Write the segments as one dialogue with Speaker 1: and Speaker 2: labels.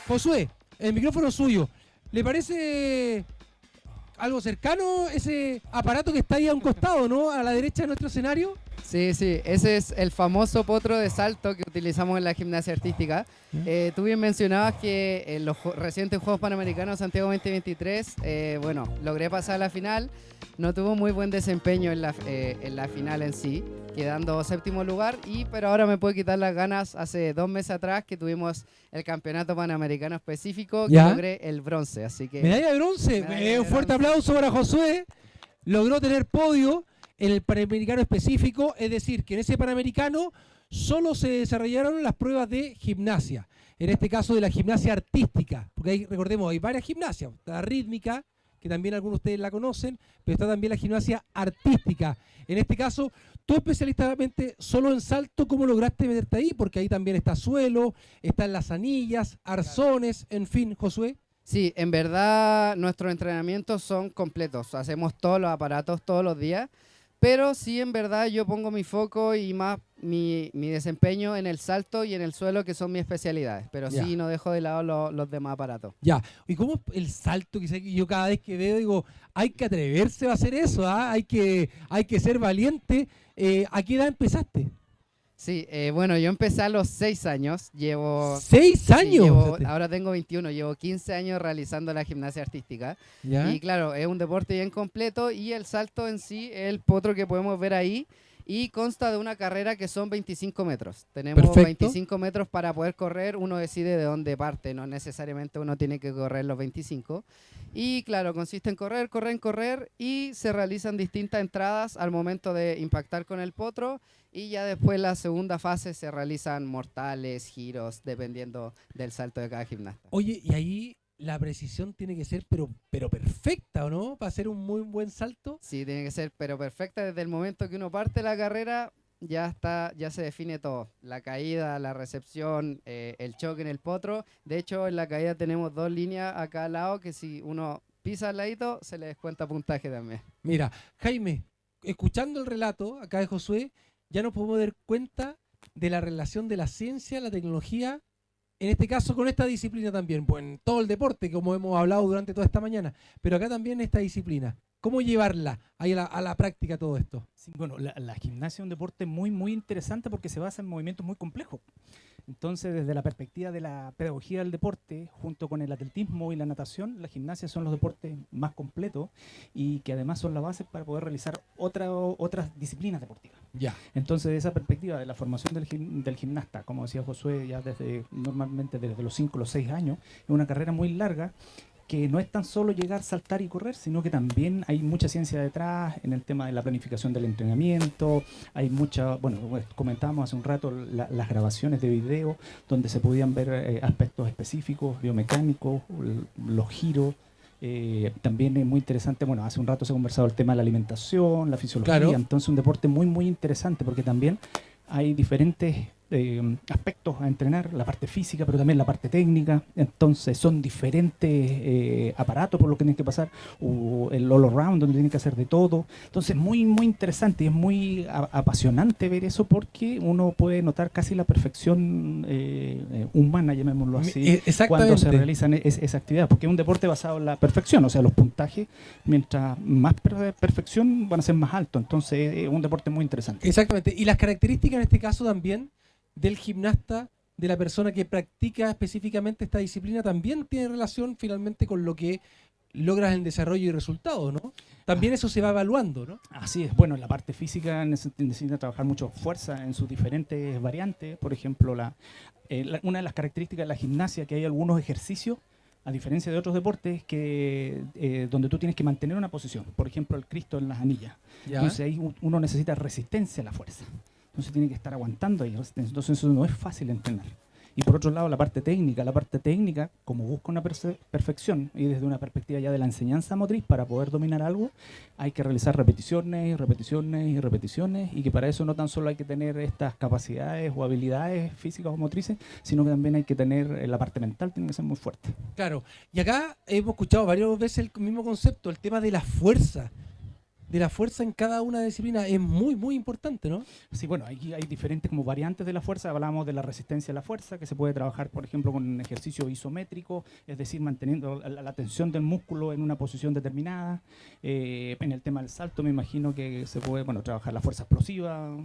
Speaker 1: Josué, el micrófono es suyo. ¿Le parece algo cercano ese aparato que está ahí a un costado, ¿no? A la derecha de nuestro escenario.
Speaker 2: Sí, sí, ese es el famoso potro de salto que utilizamos en la gimnasia artística. Tú bien mencionabas que en los recientes Juegos Panamericanos Santiago 2023, bueno, logré pasar a la final. No tuvo muy buen desempeño en la final en sí, quedando séptimo lugar, pero ahora me puedo quitar las ganas hace 2 meses atrás que tuvimos el campeonato panamericano específico, que logré el bronce, así que...
Speaker 1: Medalla de bronce, un fuerte aplauso para Josué, logró tener podio en el Panamericano específico, es decir, que en ese Panamericano solo se desarrollaron las pruebas de gimnasia, en este caso de la gimnasia artística, porque ahí, recordemos, hay varias gimnasias, la rítmica, que también algunos de ustedes la conocen, pero está también la gimnasia artística. En este caso, tú especialistamente solo en salto, ¿cómo lograste meterte ahí? Porque ahí también está suelo, están las anillas, arzones, en fin, Josué.
Speaker 2: Sí, en verdad nuestros entrenamientos son completos, hacemos todos los aparatos todos los días, pero sí en verdad yo pongo mi foco y más mi desempeño en el salto y en el suelo, que son mis especialidades, pero sí no dejo de lado los demás aparatos.
Speaker 1: Ya, ¿y cómo es el salto? Que yo cada vez que veo digo, hay que atreverse a hacer eso, hay que ser valiente. ¿A qué edad empezaste?
Speaker 2: Sí, bueno, yo empecé a los 6 años, llevo...
Speaker 1: ¿6 años?
Speaker 2: Sí, ahora tengo 21, llevo 15 años realizando la gimnasia artística. ¿Ya? Y claro, es un deporte bien completo y el salto en sí es el potro que podemos ver ahí y consta de una carrera que son 25 metros. Tenemos 25 metros para poder correr, uno decide de dónde parte, no necesariamente uno tiene que correr los 25. Y claro, consiste en correr y se realizan distintas entradas al momento de impactar con el potro. Y ya después la segunda fase se realizan mortales, giros, dependiendo del salto de cada gimnasta.
Speaker 1: Oye, y ahí la precisión tiene que ser pero perfecta, ¿o no? Para hacer un muy buen salto.
Speaker 2: Sí, tiene que ser pero perfecta. Desde el momento que uno parte la carrera, ya se define todo. La caída, la recepción, el choque en el potro. De hecho, en la caída tenemos 2 líneas acá al lado que si uno pisa al ladito, se le descuenta puntaje también.
Speaker 1: Mira, Jaime, escuchando el relato acá de Josué, ya nos podemos dar cuenta de la relación de la ciencia, la tecnología, en este caso con esta disciplina también, pues en todo el deporte, como hemos hablado durante toda esta mañana, pero acá también esta disciplina. ¿Cómo llevarla ahí a la práctica todo esto?
Speaker 3: Sí, bueno, la gimnasia es un deporte muy, muy interesante porque se basa en movimientos muy complejos. Entonces, desde la perspectiva de la pedagogía del deporte, junto con el atletismo y la natación, la gimnasia son los deportes más completos y que además son la base para poder realizar otras disciplinas deportivas.
Speaker 1: Ya.
Speaker 3: Entonces, de esa perspectiva de la formación del gimnasta, como decía Josué, ya normalmente desde los 5 o los 6 años, es una carrera muy larga, que no es tan solo llegar, saltar y correr, sino que también hay mucha ciencia detrás en el tema de la planificación del entrenamiento. Hay mucha, bueno, comentábamos hace un rato las grabaciones de video donde se podían ver aspectos específicos, biomecánicos, los giros. También es muy interesante, bueno, hace un rato se ha conversado el tema de la alimentación, la fisiología, claro. Entonces un deporte muy, muy interesante porque también hay diferentes aspectos a entrenar, la parte física, pero también la parte técnica. Entonces son diferentes aparatos por lo que tienen que pasar, o el all around donde tienen que hacer de todo. Entonces muy, muy interesante y es muy apasionante ver eso porque uno puede notar casi la perfección humana, llamémoslo así, cuando se realizan esa actividad, porque es un deporte basado en la perfección, o sea, los puntajes, mientras más perfección van a ser más altos. Entonces es un deporte muy interesante.
Speaker 1: Exactamente, y las características en este caso también del gimnasta, de la persona que practica específicamente esta disciplina, también tiene relación finalmente con lo que logras en desarrollo y resultados, ¿no? También eso se va evaluando, ¿no?
Speaker 3: Así es. Bueno, en la parte física necesita trabajar mucho fuerza en sus diferentes variantes. Por ejemplo, una de las características de la gimnasia, que hay algunos ejercicios, a diferencia de otros deportes, que donde tú tienes que mantener una posición. Por ejemplo, el Cristo en las anillas. ¿Ya? Entonces ahí uno necesita resistencia a la fuerza. Entonces tiene que estar aguantando ahí. Entonces eso no es fácil de entrenar. Y por otro lado, la parte técnica, como busca una perfección y desde una perspectiva ya de la enseñanza motriz, para poder dominar algo, hay que realizar repeticiones y que para eso no tan solo hay que tener estas capacidades o habilidades físicas o motrices, sino que también hay que tener la parte mental, tiene que ser muy fuerte.
Speaker 1: Claro. Y acá hemos escuchado varias veces el mismo concepto, el tema de la fuerza. de la fuerza en cada una de las disciplinas es muy, muy importante, ¿no?
Speaker 3: Sí, bueno, hay diferentes como variantes de la fuerza. Hablábamos de la resistencia a la fuerza, que se puede trabajar, por ejemplo, con un ejercicio isométrico, es decir, manteniendo la tensión del músculo en una posición determinada. En el tema del salto, me imagino que se puede, bueno, trabajar la fuerza explosiva,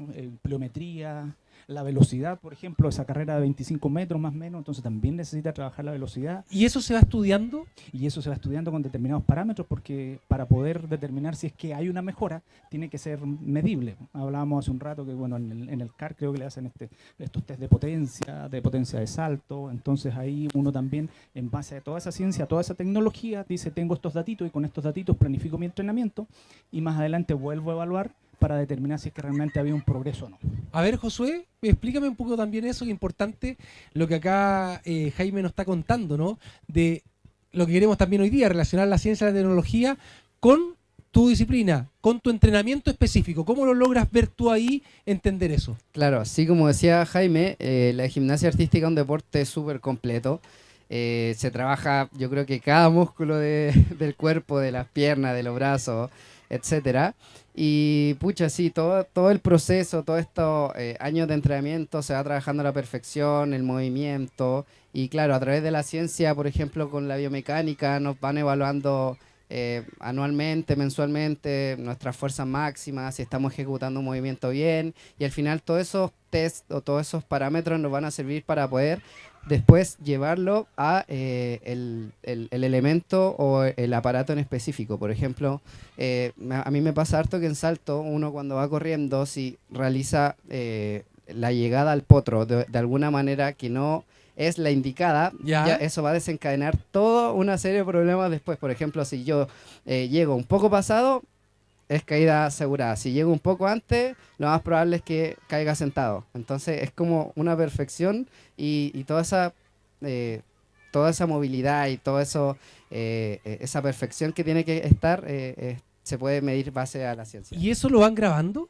Speaker 3: pliometría, la velocidad, por ejemplo, esa carrera de 25 metros más o menos, entonces también necesita trabajar la velocidad.
Speaker 1: ¿Y eso se va estudiando?
Speaker 3: Y eso se va estudiando con determinados parámetros, porque para poder determinar si es que hay una mejora, tiene que ser medible. Hablábamos hace un rato que, bueno, en el CAR creo que le hacen estos test de potencia de salto, entonces ahí uno también, en base a toda esa ciencia, toda esa tecnología, dice, tengo estos datitos y con estos datitos planifico mi entrenamiento y más adelante vuelvo a evaluar para determinar si es que realmente había un progreso o no.
Speaker 1: A ver, Josué, explícame un poco también eso, que es importante lo que acá Jaime nos está contando, ¿no? De lo que queremos también hoy día, relacionar la ciencia y la tecnología con tu disciplina, con tu entrenamiento específico. ¿Cómo lo logras ver tú ahí, entender eso?
Speaker 2: Claro, así como decía Jaime, la gimnasia artística es un deporte súper completo. Se trabaja, yo creo que cada músculo del cuerpo, de las piernas, de los brazos, etcétera. Y pucha, sí, todo el proceso, todos estos años de entrenamiento se va trabajando a la perfección, el movimiento. Y claro, a través de la ciencia, por ejemplo, con la biomecánica, nos van evaluando anualmente, mensualmente, nuestras fuerzas máximas, si estamos ejecutando un movimiento bien. Y al final todos esos tests o todos esos parámetros nos van a servir para poder después llevarlo a el elemento o el aparato en específico. Por ejemplo, a mí me pasa harto que en salto, uno cuando va corriendo, si realiza la llegada al potro de alguna manera que no es la indicada, ya eso va a desencadenar toda una serie de problemas después. Por ejemplo, si yo llego un poco pasado, es caída asegurada. Si llego un poco antes, lo más probable es que caiga sentado. Entonces es como una perfección y toda esa movilidad y todo eso, esa perfección que tiene que estar, se puede medir base a la ciencia.
Speaker 1: ¿Y eso lo van grabando?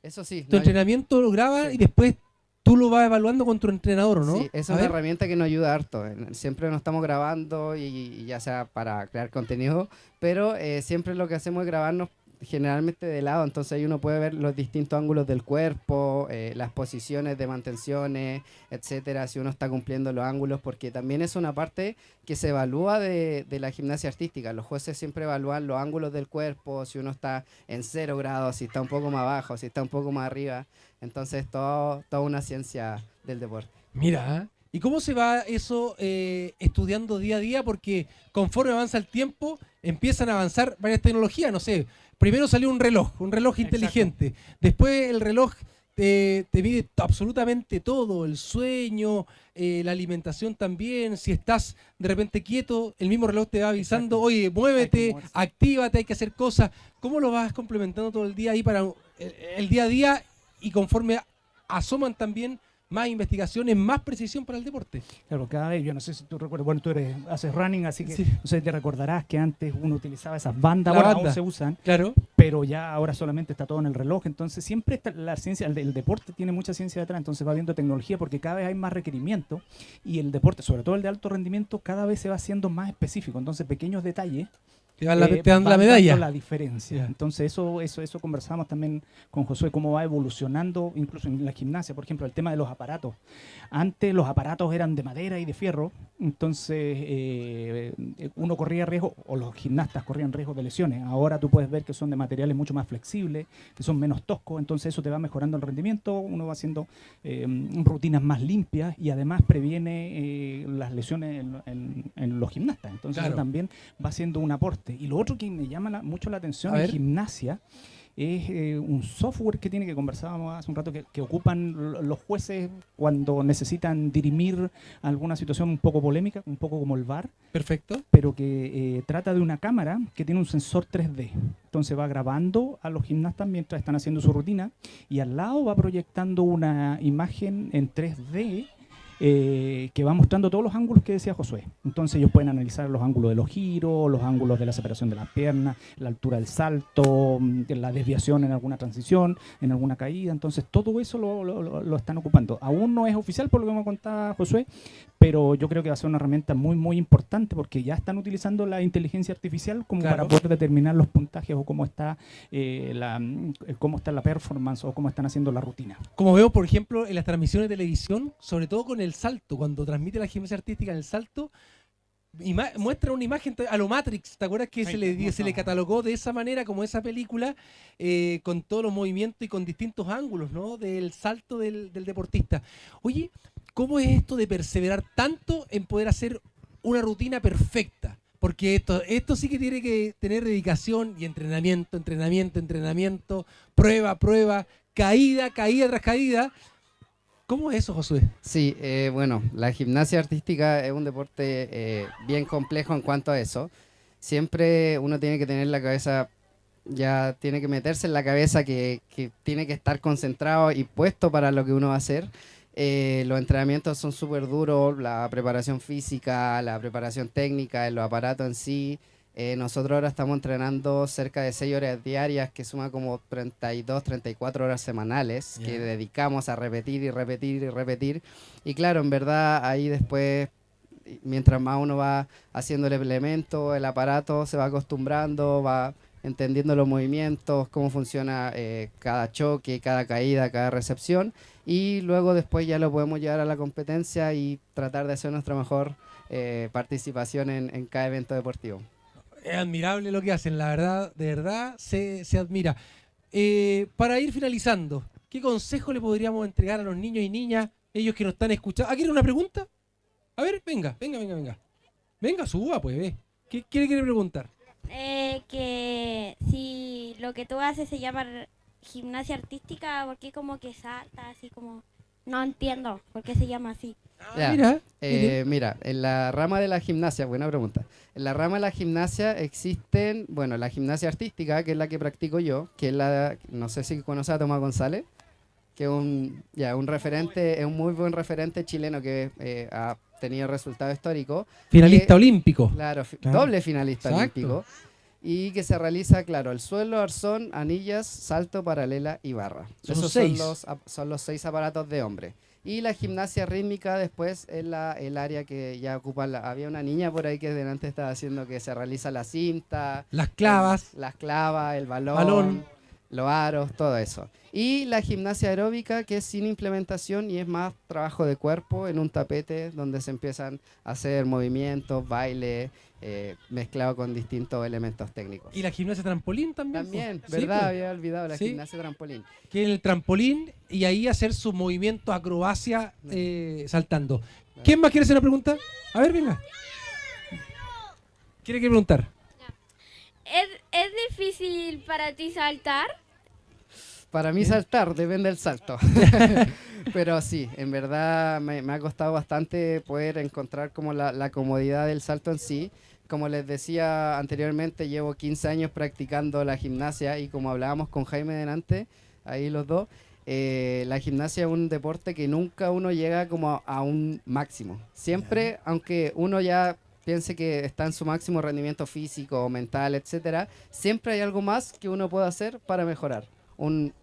Speaker 2: Eso sí.
Speaker 1: Tu entrenamiento lo graba y después tú lo vas evaluando con tu entrenador, ¿no?
Speaker 2: Sí, es una herramienta que nos ayuda harto. Siempre nos estamos grabando y ya sea para crear contenido, pero siempre lo que hacemos es grabarnos generalmente de lado, entonces ahí uno puede ver los distintos ángulos del cuerpo, las posiciones de mantenciones, etcétera, si uno está cumpliendo los ángulos, porque también es una parte que se evalúa de la gimnasia artística. Los jueces siempre evalúan los ángulos del cuerpo, si uno está en 0 grados, si está un poco más abajo, si está un poco más arriba, entonces toda una ciencia del deporte.
Speaker 1: Mira, ¿y cómo se va eso estudiando día a día? Porque conforme avanza el tiempo, empiezan a avanzar varias tecnologías, no sé. Primero salió un reloj inteligente. Exacto. Después el reloj te mide absolutamente todo, el sueño, la alimentación también. Si estás de repente quieto, el mismo reloj te va avisando, exacto, oye, muévete, actívate, hay que hacer cosas. ¿Cómo lo vas complementando todo el día ahí para el día a día y conforme asoman también más investigaciones, más precisión para el deporte?
Speaker 3: Claro, cada vez, yo no sé si tú recuerdas, bueno, tú haces running, así que sí, no sé, te recordarás que antes uno utilizaba esas bandas, ahora aún se usan,
Speaker 1: claro,
Speaker 3: pero ya ahora solamente está todo en el reloj, entonces siempre está la ciencia, el deporte tiene mucha ciencia detrás, entonces va viendo tecnología porque cada vez hay más requerimiento y el deporte, sobre todo el de alto rendimiento, cada vez se va haciendo más específico, entonces pequeños detalles te dan la medalla. La diferencia. Yeah. Entonces eso conversamos también con Josué, cómo va evolucionando, incluso en la gimnasia, por ejemplo, el tema de los aparatos. Antes los aparatos eran de madera y de fierro, entonces uno corría riesgo, o los gimnastas corrían riesgo de lesiones. Ahora tú puedes ver que son de materiales mucho más flexibles, que son menos toscos, entonces eso te va mejorando el rendimiento, uno va haciendo rutinas más limpias y además previene las lesiones en los gimnastas. Entonces claro, eso también va siendo un aporte. Y lo otro que me llama mucho la atención en gimnasia es un software que tiene, que conversábamos hace un rato, que ocupan los jueces cuando necesitan dirimir alguna situación un poco polémica, un poco como el VAR.
Speaker 1: Perfecto.
Speaker 3: Pero que trata de una cámara que tiene un sensor 3D. Entonces va grabando a los gimnastas mientras están haciendo su rutina y al lado va proyectando una imagen en 3D que va mostrando todos los ángulos que decía Josué. Entonces ellos pueden analizar los ángulos de los giros, los ángulos de la separación de las piernas, la altura del salto, la desviación en alguna transición, en alguna caída. Entonces todo eso lo están ocupando. Aún no es oficial por lo que me contaba Josué, pero yo creo que va a ser una herramienta muy, muy importante porque ya están utilizando la inteligencia artificial como para poder determinar los puntajes o cómo está la performance o cómo están haciendo la rutina.
Speaker 1: Como veo, por ejemplo, en las transmisiones de televisión, sobre todo con el salto, cuando transmite la gimnasia artística en el salto, muestra una imagen a lo Matrix, ¿te acuerdas que se le catalogó de esa manera, como esa película, con todos los movimientos y con distintos ángulos, ¿no?, del salto del deportista? Oye, ¿cómo es esto de perseverar tanto en poder hacer una rutina perfecta? Porque esto sí que tiene que tener dedicación y entrenamiento, prueba, caída tras caída. ¿Cómo es eso, Josué?
Speaker 2: Sí, bueno, la gimnasia artística es un deporte bien complejo en cuanto a eso. Siempre uno tiene que tener la cabeza, ya tiene que meterse en la cabeza que tiene que estar concentrado y puesto para lo que uno va a hacer. Los entrenamientos son súper duros, la preparación física, la preparación técnica, los aparatos en sí. Nosotros ahora estamos entrenando cerca de 6 horas diarias, que suma como 32, 34 horas semanales, que dedicamos a repetir y repetir y repetir. Y claro, en verdad ahí después, mientras más uno va haciendo el elemento, el aparato, se va acostumbrando, va entendiendo los movimientos, cómo funciona cada choque, cada caída, cada recepción. Y luego después ya lo podemos llevar a la competencia y tratar de hacer nuestra mejor participación en cada evento deportivo.
Speaker 1: Es admirable lo que hacen, la verdad, de verdad se admira. Para ir finalizando, ¿qué consejo le podríamos entregar a los niños y niñas, ellos que nos están escuchando? ¿Quiere una pregunta? A ver, venga. Venga, suba, pues, ve. ¿Qué quiere preguntar?
Speaker 4: Que si lo que tú haces se llama gimnasia artística, ¿por qué como que salta así como...? No entiendo por qué se llama así.
Speaker 2: Mira, en la rama de la gimnasia, buena pregunta. En la rama de la gimnasia existen, bueno, la gimnasia artística, que es la que practico yo, que es no sé si conoces a Tomás González, que es un referente, es un muy buen referente chileno que ha tenido resultados históricos.
Speaker 1: Finalista olímpico.
Speaker 2: Claro, doble finalista olímpico. Y que se realiza, claro, el suelo, arzón, anillas, salto, paralela y barra. Esos son los 6 aparatos de hombre. Y la gimnasia rítmica después es el área que ya ocupa, había una niña por ahí que delante estaba haciendo que se realiza la cinta.
Speaker 1: Las clavas.
Speaker 2: El balón, los aros, todo eso. Y la gimnasia aeróbica, que es sin implementación y es más trabajo de cuerpo en un tapete donde se empiezan a hacer movimientos, baile, mezclado con distintos elementos técnicos.
Speaker 1: ¿Y la gimnasia trampolín también?
Speaker 2: También,
Speaker 1: ¿Sí?
Speaker 2: ¿verdad? Había olvidado la gimnasia trampolín.
Speaker 1: Que en el trampolín y ahí hacer su movimiento acrobacia saltando. ¿Quién más quiere hacer una pregunta? A ver, venga. ¿Quiere preguntar?
Speaker 4: ¿Es difícil para ti saltar?
Speaker 2: Para mí saltar, depende del salto. Pero sí, en verdad me ha costado bastante poder encontrar como la comodidad del salto en sí. Como les decía anteriormente, llevo 15 años practicando la gimnasia y como hablábamos con Jaime delante, ahí los dos, la gimnasia es un deporte que nunca uno llega como a un máximo. Siempre, aunque uno ya piense que está en su máximo rendimiento físico, mental, etcétera, siempre hay algo más que uno puede hacer para mejorar.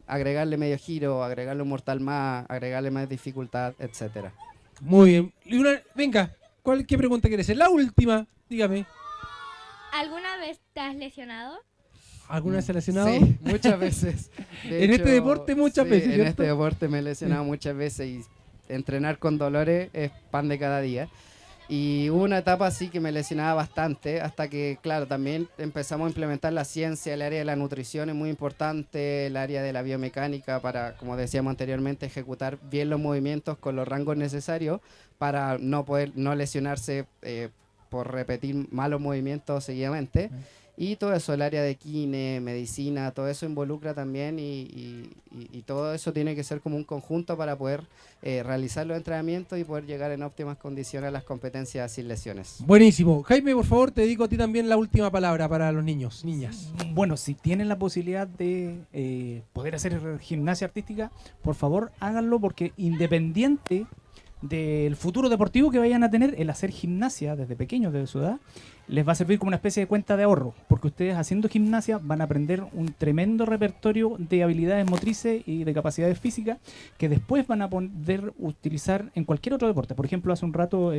Speaker 2: Agregarle medio giro, agregarle un mortal más, agregarle más dificultad, etcétera.
Speaker 1: Muy bien. Venga, ¿qué pregunta quieres hacer? La última, dígame.
Speaker 4: ¿Alguna vez te has lesionado?
Speaker 1: ¿Alguna vez te has lesionado?
Speaker 2: Sí, muchas veces.
Speaker 1: En este deporte muchas veces,
Speaker 2: en
Speaker 1: ¿cierto?
Speaker 2: este deporte me he lesionado muchas veces y entrenar con dolores es pan de cada día. Y hubo una etapa así que me lesionaba bastante, hasta que, claro, también empezamos a implementar la ciencia, el área de la nutrición es muy importante, el área de la biomecánica para, como decíamos anteriormente, ejecutar bien los movimientos con los rangos necesarios para no lesionarse por repetir malos movimientos seguidamente. Y todo eso, el área de kine, medicina, todo eso involucra también y todo eso tiene que ser como un conjunto para poder realizar los entrenamientos y poder llegar en óptimas condiciones a las competencias sin lesiones.
Speaker 1: Buenísimo. Jaime, por favor, te dedico a ti también la última palabra para los niños, niñas.
Speaker 3: Bueno, si tienen la posibilidad de poder hacer gimnasia artística, por favor háganlo porque independiente del futuro deportivo que vayan a tener, el hacer gimnasia desde pequeños, desde su edad, les va a servir como una especie de cuenta de ahorro, porque ustedes haciendo gimnasia van a aprender un tremendo repertorio de habilidades motrices y de capacidades físicas que después van a poder utilizar en cualquier otro deporte. Por ejemplo, hace un rato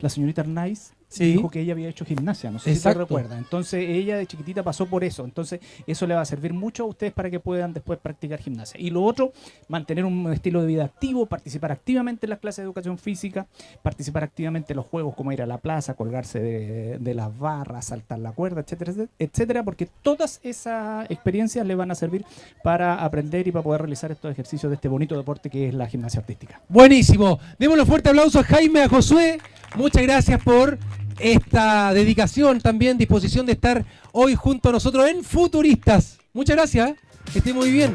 Speaker 3: la señorita Arnaiz dijo que ella había hecho gimnasia, no sé si te recuerda. Entonces ella de chiquitita pasó por eso, entonces eso le va a servir mucho a ustedes para que puedan después practicar gimnasia. Y lo otro, mantener un estilo de vida activo, participar activamente en las clases de educación física, participar activamente en los juegos como ir a la plaza, colgarse de las barras, saltar la cuerda, etcétera, etcétera, porque todas esas experiencias le van a servir para aprender y para poder realizar estos ejercicios de este bonito deporte que es la gimnasia artística.
Speaker 1: Buenísimo. Démosle un fuerte aplauso a Jaime, a Josué. Muchas gracias por esta dedicación, también disposición de estar hoy junto a nosotros en Futuristas. Muchas gracias. Que esté muy bien.